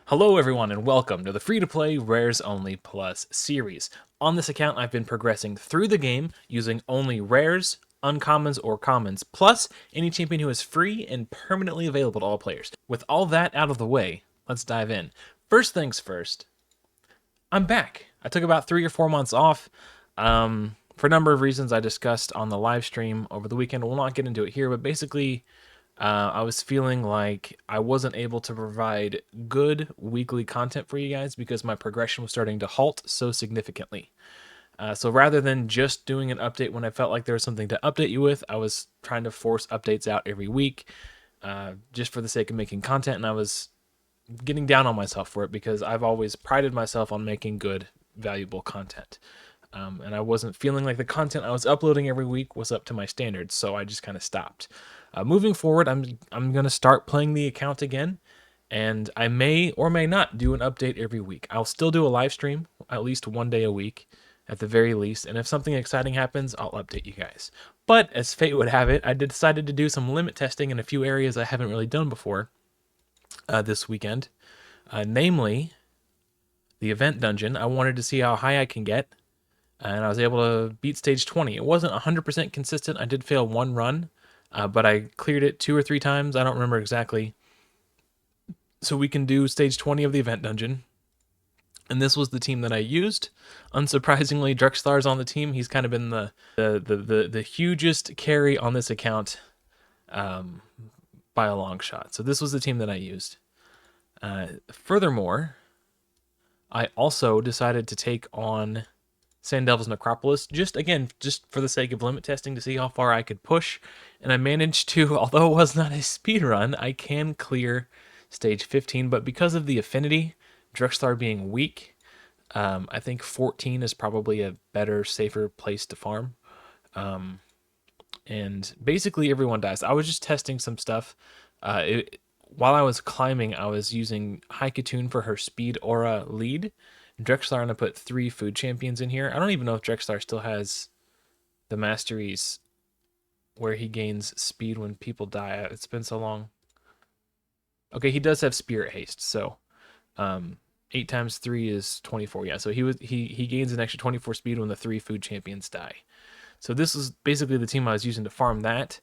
Hello everyone and welcome to the free-to-play Rares Only Plus series. On this account I've been progressing through the game using only rares, uncommons, or commons, plus any champion who is free and permanently available to all players. With all that out of the way, let's dive in. First things first, I'm back. I took about 3 or 4 months off for a number of reasons I discussed on the live stream over the weekend. We'll not get into it here, but basically I was feeling like I wasn't able to provide good weekly content for you guys because my progression was starting to halt so significantly. So rather than just doing an update when I felt like there was something to update you with, I was trying to force updates out every week just for the sake of making content, and I was getting down on myself for it because I've always prided myself on making good, valuable content. And I wasn't feeling like the content I was uploading every week was up to my standards, so I just kind of stopped. Moving forward, I'm gonna start playing the account again, and I may or may not do an update every week. I'll still do a live stream at least one day a week, at the very least. And if something exciting happens, I'll update you guys. But as fate would have it, I decided to do some limit testing in a few areas I haven't really done before this weekend, namely the event dungeon. I wanted to see how high I can get, and I was able to beat stage 20. It wasn't 100% consistent. I did fail one run, but I cleared it 2 or 3 times. I don't remember exactly. So we can do stage 20 of the event dungeon. And this was the team that I used. Unsurprisingly, Drexlar's on the team. He's kind of been the hugest carry on this account by a long shot. So this was the team that I used. Furthermore, I also decided to take on Sandel's Necropolis, just for the sake of limit testing to see how far I could push. And I managed to, although it was not a speed run, I can clear stage 15, but because of the affinity, Drexlar being weak, I think 14 is probably a better, safer place to farm. And basically everyone dies. I was just testing some stuff. While I was climbing, I was using Haikatune for her speed aura lead. Drexlar, and I put 3 food champions in here. I don't even know if Drexlar still has the masteries where he gains speed when people die. It's been so long. Okay, he does have spirit haste, so 8 times 3 is 24. Yeah, so he gains an extra 24 speed when the 3 food champions die. So this is basically the team I was using to farm that.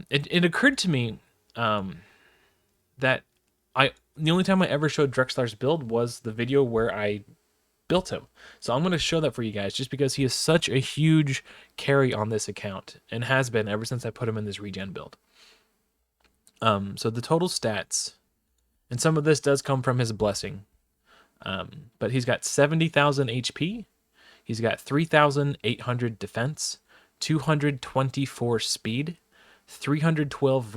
It occurred to me that the only time I ever showed Drexlar's build was the video where I built him. So I'm going to show that for you guys just because he is such a huge carry on this account and has been ever since I put him in this regen build. So the total stats, and some of this does come from his blessing, but he's got 70,000 HP, he's got 3,800 defense, 224 speed, 312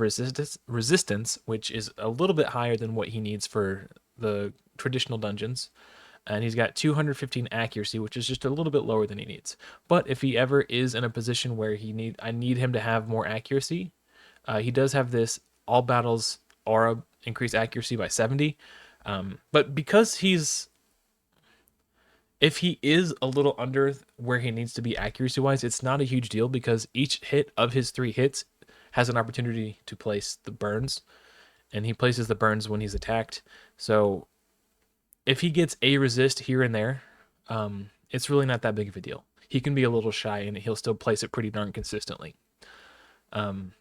resistance, which is a little bit higher than what he needs for the traditional dungeons, and he's got 215 accuracy, which is just a little bit lower than he needs. But if he ever is in a position where I need him to have more accuracy, he does have this all battles aura increase accuracy by 70. But because if he is a little under where he needs to be accuracy wise, it's not a huge deal because each hit of his 3 hits has an opportunity to place the burns, and he places the burns when he's attacked. So if he gets a resist here and there, it's really not that big of a deal. He can be a little shy and he'll still place it pretty darn consistently. And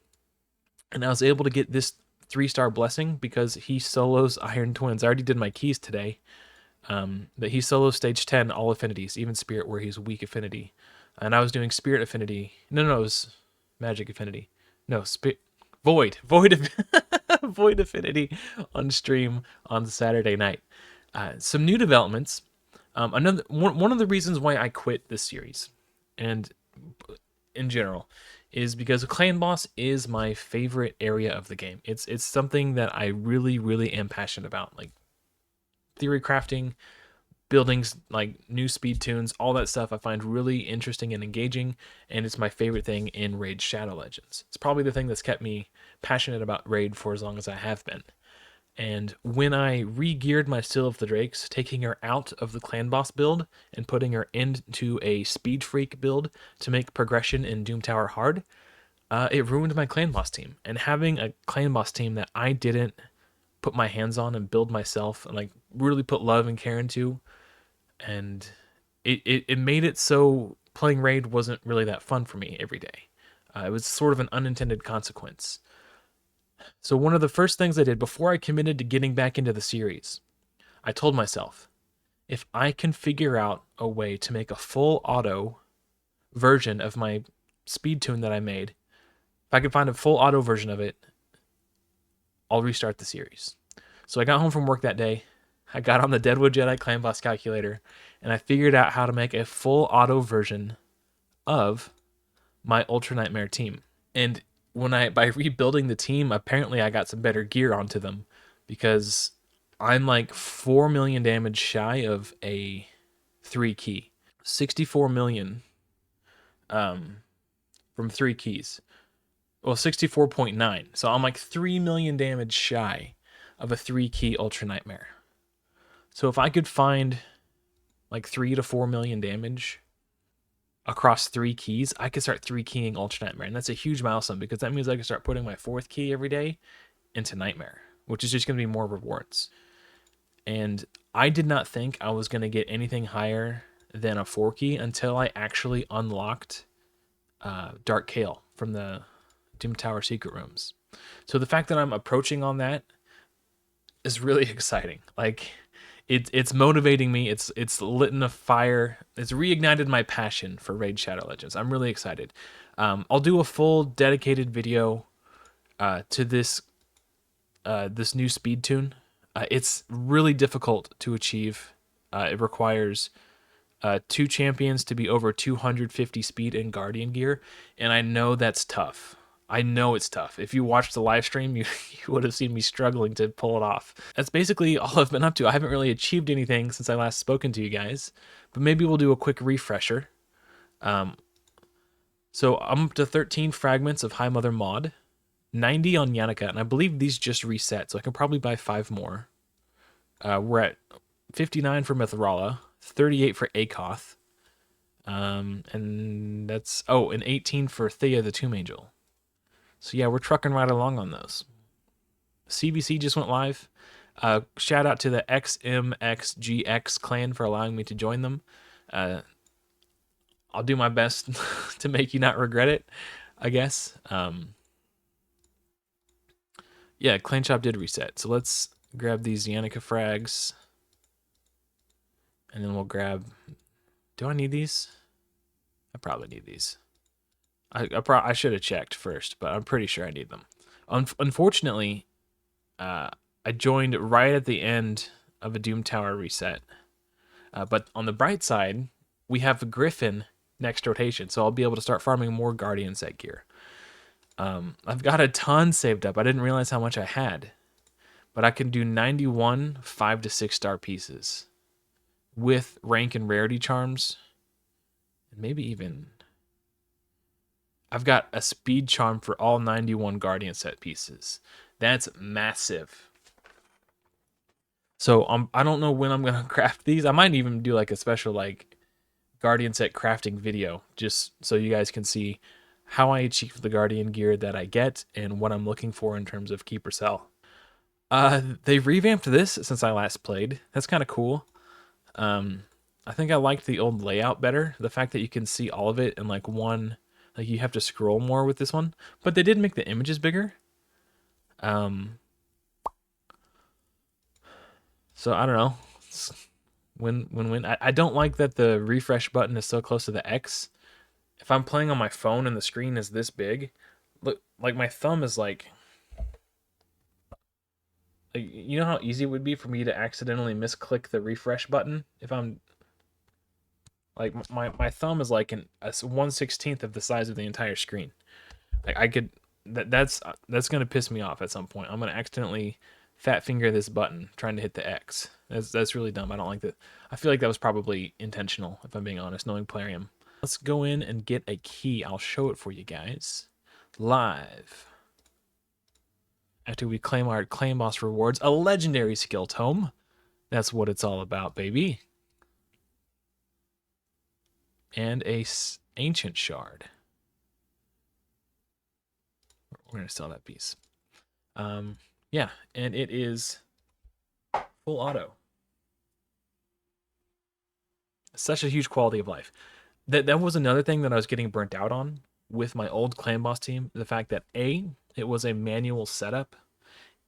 I was able to get this 3-star blessing because he solos Iron Twins. I already did my keys today. That he solos stage 10 all affinities, even Spirit where he's weak affinity. And I was doing Spirit affinity. No, it was Magic affinity. No, Void Void affinity on stream on Saturday night. Some new developments. One of the reasons why I quit this series, and in general, is because Clan Boss is my favorite area of the game. It's something that I really am passionate about, like theory crafting, buildings, like new speed tunes, all that stuff I find really interesting and engaging, and it's my favorite thing in Raid Shadow Legends. It's probably the thing that's kept me passionate about Raid for as long as I have been. And when I re-geared my Seal of the Drakes, taking her out of the Clan Boss build and putting her into a Speed Freak build to make progression in Doom Tower hard, it ruined my Clan Boss team. And having a Clan Boss team that I didn't put my hands on and build myself and like really put love and care into. And it made it so playing Raid wasn't really that fun for me every day. It was sort of an unintended consequence. So one of the first things I did before I committed to getting back into the series, I told myself, if I can figure out a way to make a full auto version of my speed tune that I made, if I can find a full auto version of it, I'll restart the series. So I got home from work that day. I got on the Deadwood Jedi Clan Boss calculator, and I figured out how to make a full auto version of my Ultra Nightmare team. And by rebuilding the team, apparently I got some better gear onto them because I'm like 4 million damage shy of a 3 key. 64 million from 3 keys. Well, 64.9. So I'm like 3 million damage shy of a 3 key Ultra Nightmare. So if I could find like 3 to 4 million damage across 3 keys, I could start 3 keying Ultra Nightmare. And that's a huge milestone because that means I can start putting my 4th key every day into Nightmare, which is just going to be more rewards. And I did not think I was going to get anything higher than a 4 key until I actually unlocked Dark Kale from the Doom Tower secret rooms. So the fact that I'm approaching on that is really exciting. Like it's motivating me. It's lit a fire. It's reignited my passion for Raid Shadow Legends. I'm really excited. I'll do a full dedicated video to this new speed tune. It's really difficult to achieve. It requires 2 champions to be over 250 speed in Guardian gear, and I know that's tough. I know it's tough. If you watched the live stream, you would have seen me struggling to pull it off. That's basically all I've been up to. I haven't really achieved anything since I last spoken to you guys, but maybe we'll do a quick refresher. So I'm up to 13 fragments of High Mother Mod, 90 on Yannicka, and I believe these just reset, so I can probably buy 5 more. We're at 59 for Mithrala, 38 for Akoth, and that's, and 18 for Thea the Tomb Angel. So yeah, we're trucking right along on those. CBC just went live. Shout out to the XMXGX clan for allowing me to join them. I'll do my best to make you not regret it, I guess. Yeah, Clan Shop did reset. So let's grab these Yannicka frags. And then we'll grab... Do I need these? I probably need these. I should have checked first, but I'm pretty sure I need them. Unfortunately, I joined right at the end of a Doom Tower reset. But on the bright side, we have a Griffin next rotation, so I'll be able to start farming more Guardian set gear. I've got a ton saved up. I didn't realize how much I had. But I can do 91 5 to 6 star pieces with rank and rarity charms. And maybe even... I've got a speed charm for all 91 Guardian set pieces. That's massive. So I don't know when I'm going to craft these. I might even do like a special like Guardian set crafting video just so you guys can see how I achieve the Guardian gear that I get and what I'm looking for in terms of Keepercell. They revamped this since I last played. That's kind of cool. I think I liked the old layout better. The fact that you can see all of it in like one... Like, you have to scroll more with this one. But they did make the images bigger. So, I don't know. Win. I don't like that the refresh button is so close to the X. If I'm playing on my phone and the screen is this big, look, like, my thumb is like... you know how easy it would be for me to accidentally misclick the refresh button? If I'm... Like, my thumb is like a 1/16 of the size of the entire screen. Like, I could... That's going to piss me off at some point. I'm going to accidentally fat finger this button trying to hit the X. That's really dumb. I don't like that. I feel like that was probably intentional, if I'm being honest, knowing Plarium. Let's go in and get a key. I'll show it for you guys. Live. After we claim our Claim Boss rewards, a legendary skill tome. That's what it's all about, baby. And a ancient shard. We're gonna sell that piece. Yeah, and it is full auto. Such a huge quality of life. That was another thing that I was getting burnt out on with my old clan boss team. The fact that A, it was a manual setup,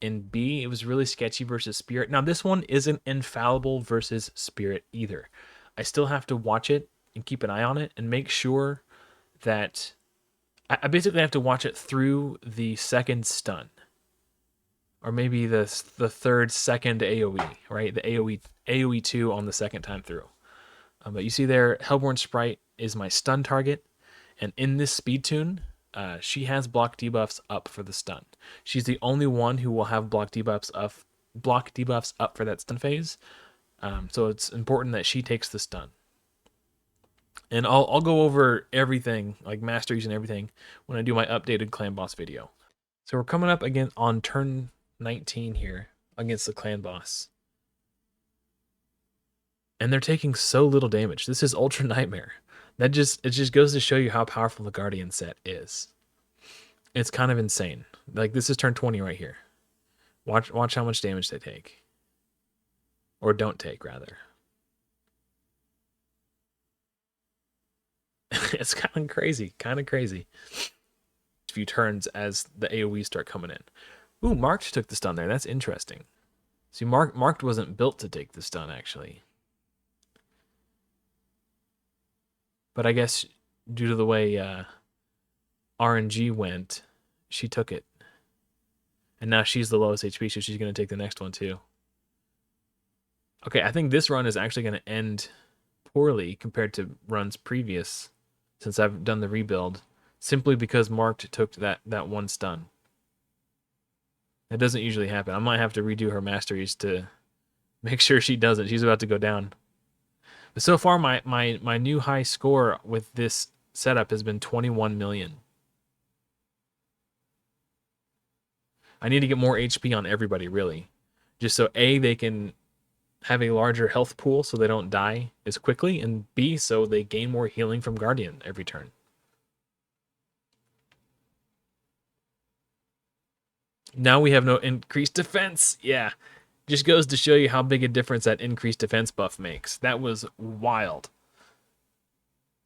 and B, it was really sketchy versus Spirit. Now this one isn't infallible versus Spirit either. I still have to watch it and keep an eye on it and make sure that I basically have to watch it through the second stun, or maybe the third second AOE, right? The AOE 2 on the second time through. But you see there, Hellborn Sprite is my stun target, and in this speed tune, she has block debuffs up for the stun. She's the only one who will have block debuffs up for that stun phase. So it's important that she takes the stun. And I'll go over everything, like masteries and everything, when I do my updated clan boss video. So we're coming up again on turn 19 here against the clan boss. And they're taking so little damage. This is Ultra Nightmare. It just goes to show you how powerful the Guardian set is. It's kind of insane. Like, this is turn 20 right here. Watch how much damage they take. Or don't take, rather. It's kind of crazy. A few turns as the AoE start coming in. Ooh, Marked took the stun there. That's interesting. See, Marked wasn't built to take the stun, actually. But I guess due to the way RNG went, she took it. And now she's the lowest HP, so she's going to take the next one too. Okay, I think this run is actually going to end poorly compared to runs previous, since I've done the rebuild, simply because Marked took that one stun. That doesn't usually happen. I might have to redo her masteries to make sure she doesn't. She's about to go down. But so far, my new high score with this setup has been 21 million. I need to get more HP on everybody, really. Just so A, they can have a larger health pool so they don't die as quickly, and B, so they gain more healing from Guardian every turn. Now we have no increased defense. Yeah. Just goes to show you how big a difference that increased defense buff makes. That was wild.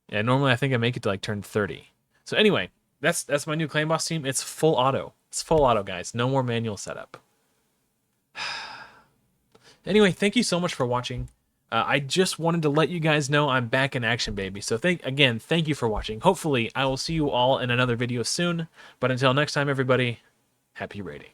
Yeah, normally I think I make it to like turn 30. So anyway, that's my new clan boss team. It's full auto. It's full auto, guys. No more manual setup. Anyway, thank you so much for watching. I just wanted to let you guys know I'm back in action, baby. So thank you for watching. Hopefully, I will see you all in another video soon. But until next time, everybody, happy raiding.